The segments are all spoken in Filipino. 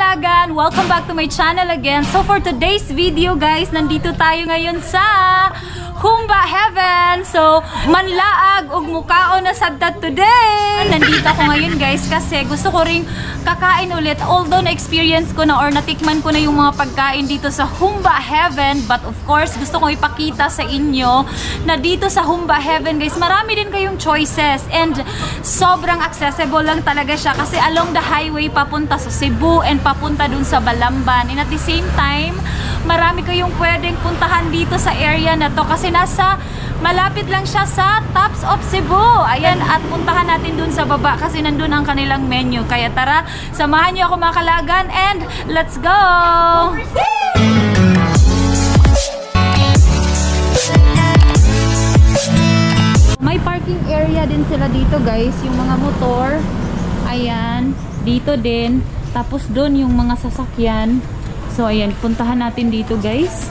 Kalagan! Welcome back to my channel again. So for today's video guys, nandito tayo ngayon sa Humba Heaven. So, manlaag ug mukaon na sagdat today. Nandito ako ngayon guys kasi gusto ko ring kakain ulit. Although na-experience ko na or natikman ko na yung mga pagkain dito sa Humba Heaven. But of course, gusto kong ipakita sa inyo na dito sa Humba Heaven guys, marami din kayong choices. And sobrang accessible lang talaga siya kasi along the highway papunta sa Cebu and papunta dun sa Balamban. And at the same time, marami kayong pwedeng puntahan dito sa area na to kasi malapit lang siya sa Tops of Cebu. Ayan, at puntahan natin dun sa baba kasi nandun ang kanilang menu. Kaya tara, samahan niyo ako mga Kalagan and let's go! May parking area din sila dito guys, yung mga motor. Ayan, dito din. Tapos dun yung mga sasakyan. So ayan, puntahan natin dito guys.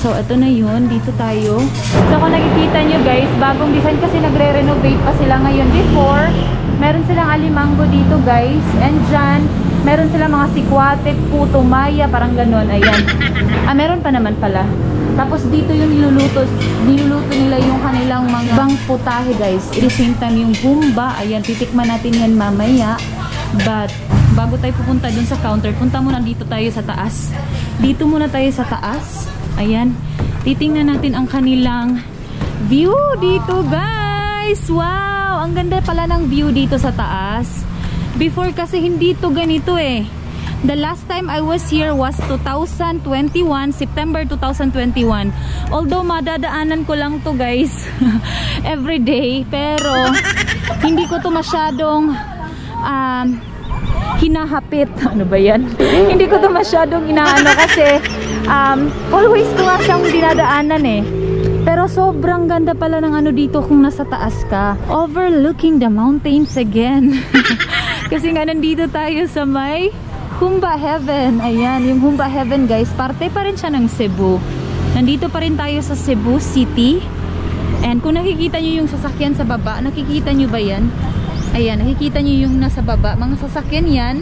So ito na yun, dito tayo. So kung nakikita nyo guys, bagong design kasi nagre-renovate pa sila ngayon. Before, meron silang alimango dito guys. And dyan, meron silang mga sikwate, puto, maya, parang ganon. Ayan. Meron pa naman pala. Tapos dito yung niluluto nila yung kanilang mga bang putahe guys. At the same time yung humba, ayan, titikman natin yan mamaya. But bago tayo pupunta dun sa counter, punta muna dito tayo sa taas. Dito muna tayo sa taas. Ayan, titingnan natin ang kanilang view dito guys. Wow, ang ganda pala ng view dito sa taas. Before kasi hindi to ganito eh. The last time I was here was 2021, September 2021. Although madadaanan ko lang to guys every day, pero hindi ko to masyadong hinahapit. Ano ba yan? Hindi ko to masyadong inaano kasi always ko nga siyang dinadaanan eh. Pero sobrang ganda pala ng ano dito kung nasa taas ka. Overlooking the mountains again. Kasi nga nandito tayo sa may Humba Heaven. Ayan, yung Humba Heaven guys, parte pa rin siya ng Cebu. Nandito pa rin tayo sa Cebu City. And kung nakikita nyo yung sasakyan sa baba, nakikita nyo ba yan? Ayan, nakikita nyo yung nasa baba. Mga sasakyan yan.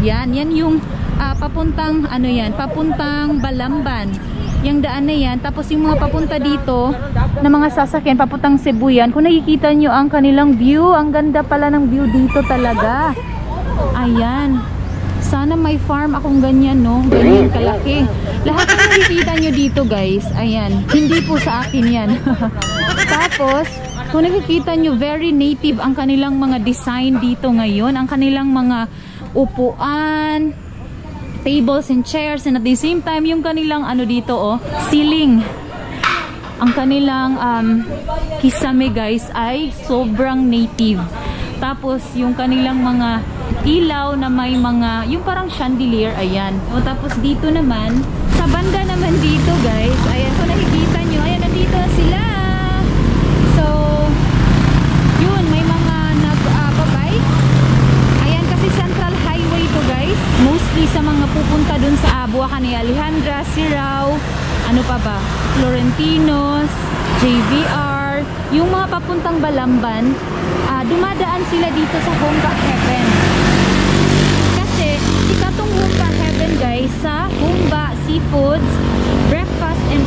Yan yung papuntang, ano yan, papuntang Balamban. Yung daan na yan. Tapos yung mga papunta dito, na mga sasakyan, papuntang Cebu yan. Kung nakikita nyo ang kanilang view, ang ganda pala ng view dito talaga. Ayan. Sana may farm akong ganyan, no? Ganyan kalaki. Lahat ng nakikita nyo dito, guys, ayan. Hindi po sa akin yan. Tapos, kung nakikita nyo, very native ang kanilang mga design dito ngayon. Ang kanilang mga upuan, tables and chairs, and at the same time, yung kanilang ano dito, oh, ceiling. Ang kanilang kisame, guys, ay sobrang native. Tapos, yung kanilang mga ilaw na may mga, yung parang chandelier, ayan. O, tapos dito naman, sa banda naman dito, guys, ayan, kung nakikita nyo, ayan, nandito sila. So, yun, may mga nagbabay. Ayan, kasi Central Highway to guys. Mostly sa mga pupunta dun sa Buacan ni Alejandra, Sirao, ano pa ba? Florentinos, JVR, yung mga papuntang Balamban, dumadaan sila dito sa Humba Heaven. Kasi, sikat tong Humba Heaven guys sa Humba Seafoods, Breakfast and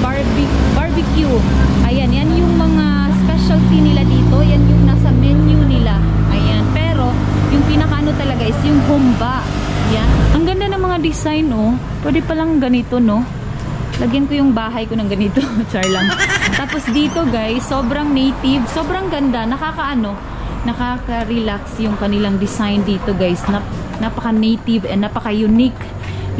Barbecue. Ayan, yan yung mga specialty nila dito. Yan yung nasa menu nila. Ayan, pero yung pinakaano talaga is yung humba. Yan. Ang ganda ng mga design, oh. Pwede palang ganito, no? Lagyan ko yung bahay ko ng ganito. Char lang. Tapos dito, guys, sobrang native. Sobrang ganda. Nakaka-relax yung kanilang design dito, guys. Napaka-native and napaka-unique.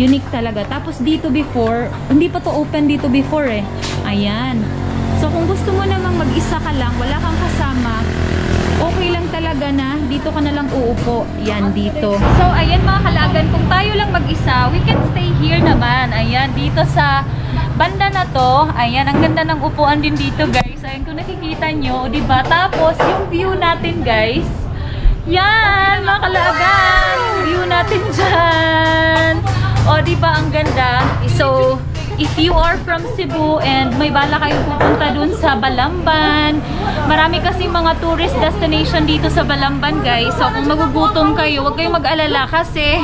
Unique talaga. Tapos dito before, hindi pa to open dito before eh. Ayan. So kung gusto mo namang mag-isa ka lang, wala kang kasama, okay lang talaga na dito ka na lang uupo. Yan, dito. So ayan mga Kalagan, kung tayo lang mag-isa, we can stay here naman. Ayan, dito sa banda na to. Ayan, ang ganda ng upuan din dito guys. Ayan, kung nakikita nyo, diba? Tapos yung view natin guys, yan mga Kalagan, view natin dyan. O diba ang ganda? So if you are from Cebu and may bala kayong pupunta dun sa Balamban, marami kasi mga tourist destination dito sa Balamban, guys. So kung magugutom kayo, huwag kayong mag-alala kasi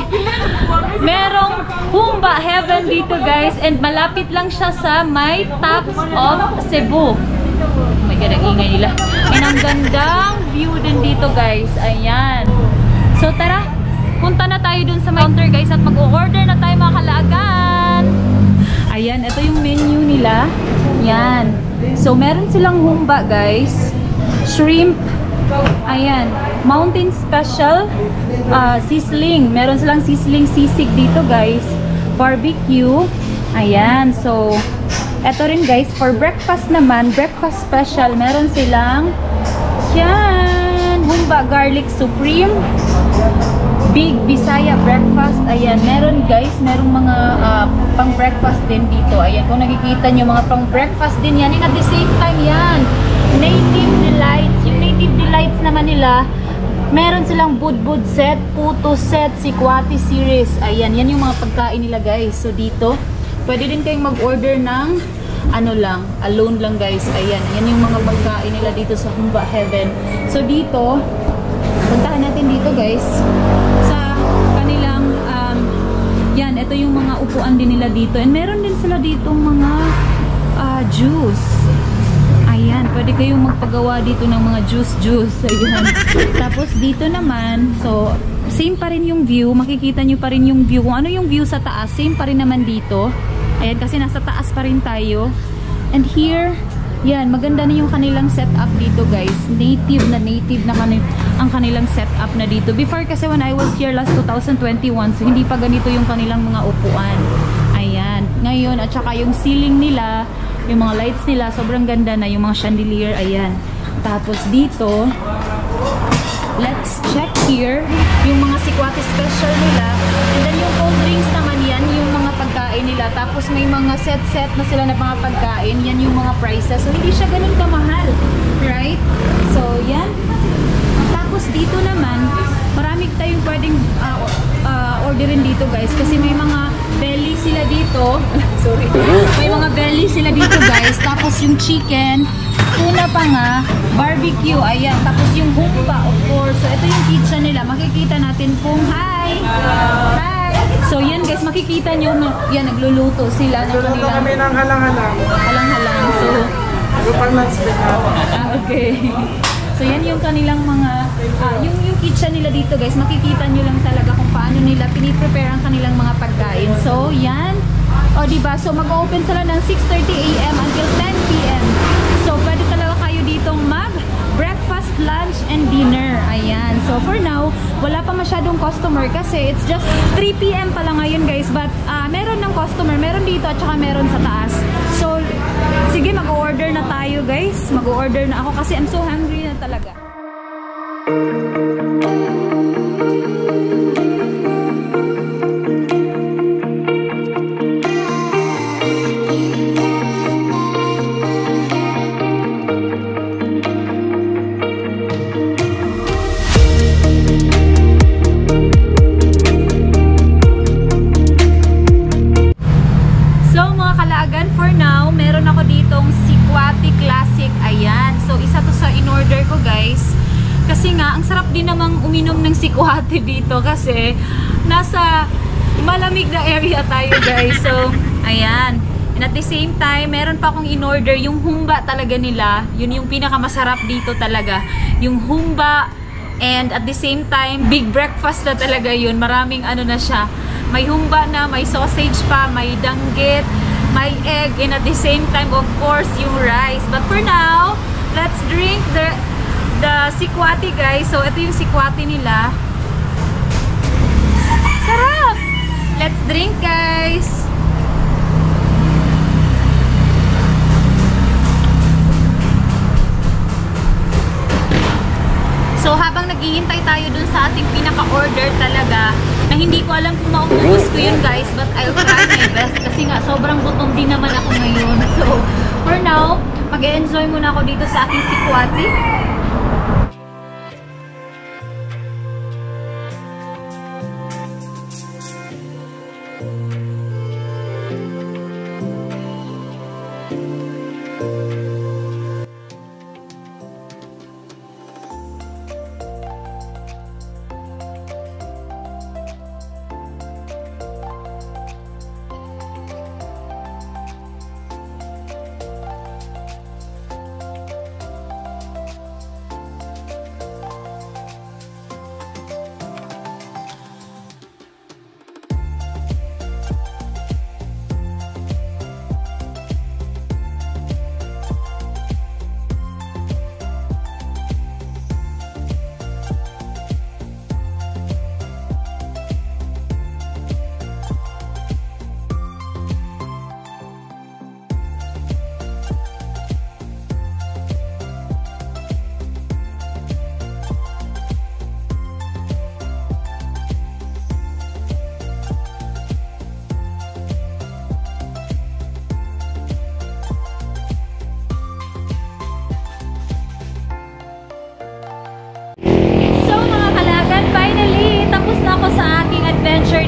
merong Humba Heaven dito, guys, and malapit lang siya sa may Taps of Cebu. Oh my God, ang ingay nila. And ang gandang view din dito, guys. Ayan. So tara, punta na tayo dun sa counter, guys, at mag-order na tayo mga kalaagan. Ayan, ito yung menu nila. Yan. So meron silang humba, guys. Shrimp. Ayan. Mountain special. Sizzling. Meron silang sizzling sisig dito, guys. Barbecue. Ayan. So eto rin, guys, for breakfast naman, breakfast special, meron silang yan, Humba Garlic Supreme, Big Bisaya Breakfast. Ayan, meron, guys, merong mga pang breakfast din dito. Ayan, kung nakikita nyo, mga pang breakfast din yan. And at the same time, yan, Native Delights. Yung Native Delights naman nila, meron silang budbud set, puto set, sikwati series. Ayan, yan yung mga pagkain nila, guys. So dito pwede din kayong mag-order ng ano lang, alone lang, guys. Ayan, yan yung mga pagkain nila dito sa Humba Heaven. So dito, puntahan natin dito, guys, sa kanilang yan, ito yung mga upuan din nila dito. And meron din sila dito mga juice. Ayan, pwede kayong magpagawa dito ng mga juice. Ayan. Tapos dito naman, so same pa rin yung view, makikita nyo pa rin yung view. Kung ano yung view sa taas, same pa rin naman dito. Ayan, kasi nasa taas pa rin tayo. And here, yan, maganda na yung kanilang setup dito, guys. Native na ang kanilang setup na dito. Before kasi when I was here last 2021, so hindi pa ganito yung kanilang mga upuan. Ayan. Ngayon, at saka yung ceiling nila, yung mga lights nila, sobrang ganda na, yung mga chandelier. Ayan. Tapos dito, let's check here yung mga sikwati special nila. And then yung cold drinks naman yan, yung mga pagkain nila. Tapos may mga set na sila na mga pagkain. Yan yung mga prices. So hindi siya ganun kamahal. Right? So yan. Tapos dito naman, marami tayong pwedeng orderin dito, guys. Kasi may mga belly sila dito. Sorry. May mga belly sila dito, guys. Tapos yung chicken, tuna pa nga, barbecue, ayan. Tapos yung humba, of course. So ito yung kitchen nila. Makikita natin kung hi! So yan, guys, makikita nyo, yan, nagluluto sila. Nagluluto kami ng halang-halang. Halang-halang. So, okay. So yan yung kanilang mga, yung kitchen nila dito, guys, makikita nyo lang talaga kung paano nila piniprepare ang kanilang mga pagkain. So yan, o diba, so mag-open sila ng 6:30 AM until 10 PM. So pwede talaga kayo ditong breakfast, lunch, and dinner. Ayan. So for now, wala pa masyadong customer kasi it's just 3 PM pa lang ngayon, guys. But meron ng customer, meron dito at saka meron sa taas. So sige, mag-order na tayo, guys. Mag-order na ako kasi I'm so hungry na talaga. For now, meron ako ditong Sikwati Classic. Ayan. So, isa to sa in-order ko, guys. Kasi nga, ang sarap din namang uminom ng Sikwati dito kasi nasa malamig na area tayo, guys. So, ayan. And at the same time, meron pa akong in-order yung humba talaga nila. Yun yung pinakamasarap dito talaga. Yung humba, and at the same time, big breakfast na talaga yun. Maraming ano na siya. May humba na, may sausage pa, may danggit, may egg, and at the same time, of course, yung rice. But for now, let's drink the Sikwati, guys. So, ito yung Sikwati nila. Sarap! Let's drink, guys! So, habang naghihintay tayo dun sa ating pinaka-order talaga, na hindi ko alam kung maubos ko yun, guys, but I'll try my best kasi nga sobrang gutom din naman ako ngayon. So, for now, mag-e-enjoy muna ako dito sa aking Sikwati.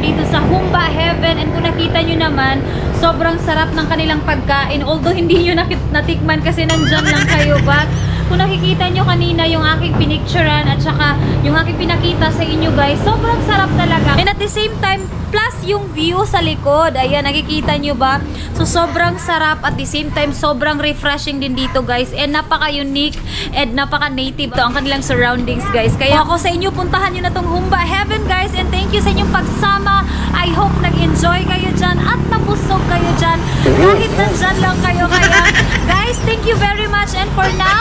dito sa Humba Heaven. And kung nakita nyo naman, sobrang sarap ng kanilang pagkain. Although hindi nyo natikman kasi nandyan lang kayo. But kung nakikita nyo kanina yung aking pinicturean at saka yung aking pinakita sa inyo guys, sobrang sarap talaga. And at the same time, plus yung view sa likod. Ayan, nakikita nyo ba? So, sobrang sarap at the same time, sobrang refreshing din dito guys. And napaka-unique and napaka-native to ang kanilang surroundings guys. Kaya ako sa inyo, puntahan nyo na tong Humba Heaven guys. And thank you sa inyong pagsama. I hope nag-enjoy kayo dyan at nabusog kayo dyan. Kahit nandyan lang kayo. Kaya guys, thank you very much. And for now,